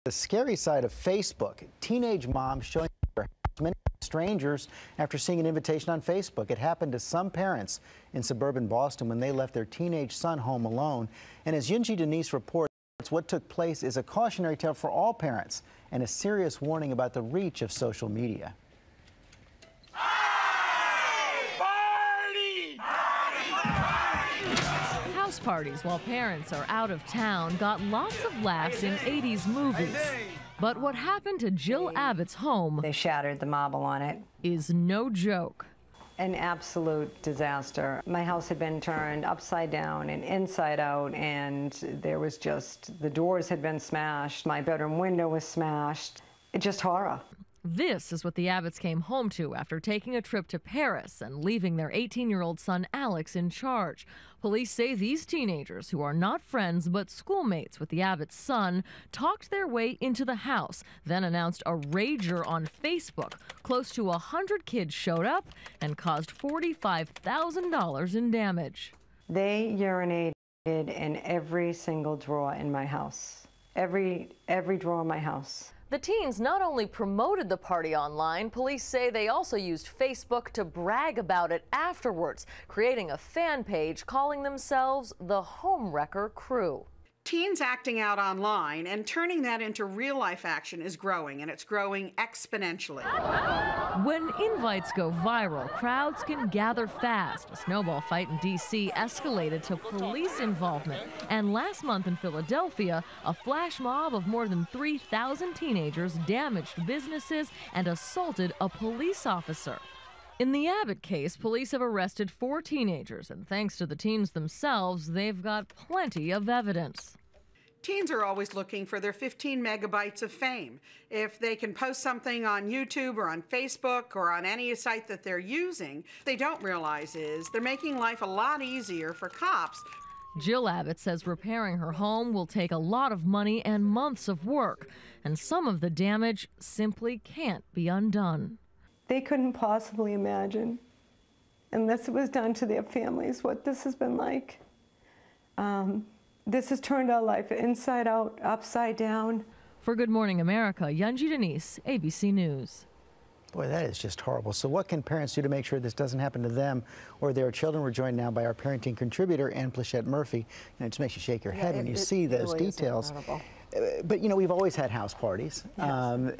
The scary side of Facebook. Teenage moms showing their many strangers after seeing an invitation on Facebook. It happened to some parents in suburban Boston when they left their teenage son home alone. And as Yunji Denise reports, what took place is a cautionary tale for all parents and a serious warning about the reach of social media. House parties while parents are out of town got lots of laughs in 80s movies. But what happened to Jill Abbett's home, they shattered the marble on it, is no joke. An absolute disaster. My house had been turned upside down and inside out, and there was just, the doors had been smashed, my bedroom window was smashed. It's just horror. This is what the Abbetts came home to after taking a trip to Paris and leaving their 18-year-old son Alex in charge. Police say these teenagers, who are not friends but schoolmates with the Abbetts' son, talked their way into the house, then announced a rager on Facebook. Close to 100 kids showed up and caused $45,000 in damage. They urinated in every single drawer in my house. Every drawer in my house. The teens not only promoted the party online, police say they also used Facebook to brag about it afterwards, creating a fan page calling themselves the Homewrecker Crew. Teens acting out online and turning that into real-life action is growing, and it's growing exponentially. When invites go viral, crowds can gather fast. A snowball fight in D.C. escalated to police involvement. And last month in Philadelphia, a flash mob of more than 3,000 teenagers damaged businesses and assaulted a police officer. In the Abbott case, police have arrested 4 teenagers, and thanks to the teens themselves, they've got plenty of evidence. Teens are always looking for their 15 megabytes of fame. If they can post something on YouTube or on Facebook or on any site that they're using, what they don't realize is they're making life a lot easier for cops. Jill Abbett says repairing her home will take a lot of money and months of work, and some of the damage simply can't be undone. They couldn't possibly imagine, unless it was done to their families, what this has been like. This has turned our life inside out, upside down. For Good Morning America, Yunji Denise, ABC News. Boy, that is just horrible. So what can parents do to make sure this doesn't happen to them or their children? We're joined now by our parenting contributor, Ann Plachette Murphy. And it just makes you shake your head when you see those really details. But, you know, we've always had house parties. Yes.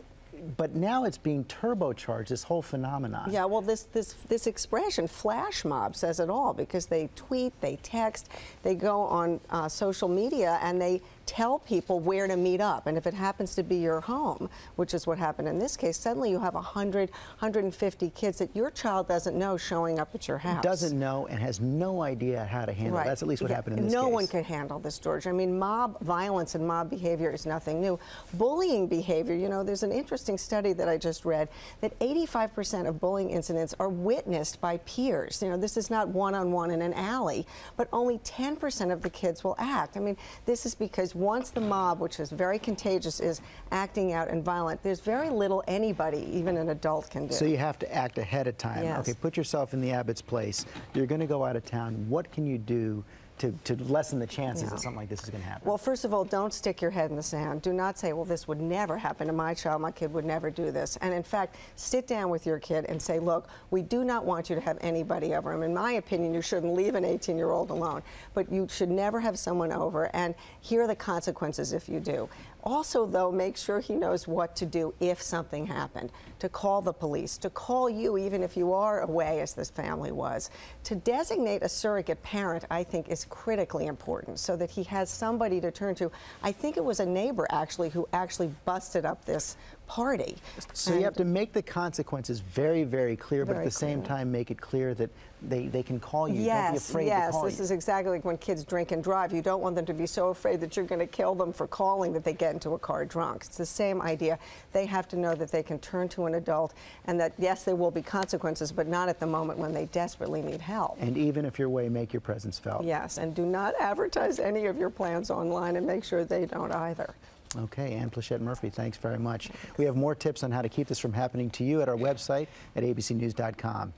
But now it's being turbocharged, this whole phenomenon. Yeah, well, this expression, flash mob, says it all, because they tweet, they text, they go on social media, and they tell people where to meet up. And if it happens to be your home, which is what happened in this case, suddenly you have 100, 150 kids that your child doesn't know showing up at your house. Doesn't know and has no idea how to handle it. That's at least what happened in this case. No one can handle this, George. I mean, mob violence and mob behavior is nothing new. Bullying behavior, you know, there's an interesting study that I just read that 85% of bullying incidents are witnessed by peers. You know, this is not one-on-one in an alley, but only 10% of the kids will act. I mean, this is because once the mob, which is very contagious, is acting out and violent, there's very little anybody, even an adult, can do. So you have to act ahead of time. Yes. Okay, put yourself in the Abbott's place. You're going to go out of town. What can you do to lessen the chances that something like this is going to happen? Well, first of all, don't stick your head in the sand. Do not say, well, this would never happen to my child. My kid would never do this. And in fact, sit down with your kid and say, look, we do not want you to have anybody over. In my opinion, you shouldn't leave an 18-year-old alone. But you should never have someone over. And here are the consequences if you do. Also, though, make sure he knows what to do if something happened. To call the police, to call you even if you are away, as this family was. To designate a surrogate parent, I think, is critically important so that he has somebody to turn to. I think it was a neighbor, actually, who actually busted up this party. So you have to make the consequences very, very clear, but at the same time make it clear that they can call you. Yes, don't be afraid to call this you. is exactly like when kids drink and drive. You don't want them to be so afraid that you're going to kill them for calling that they get into a car drunk. It's the same idea. They have to know that they can turn to an adult and that, yes, there will be consequences, but not at the moment when they desperately need help. And even if you're away, make your presence felt. Yes, and do not advertise any of your plans online, and make sure they don't either. Okay, Ann Plachette Murphy, thanks very much. We have more tips on how to keep this from happening to you at our website at abcnews.com.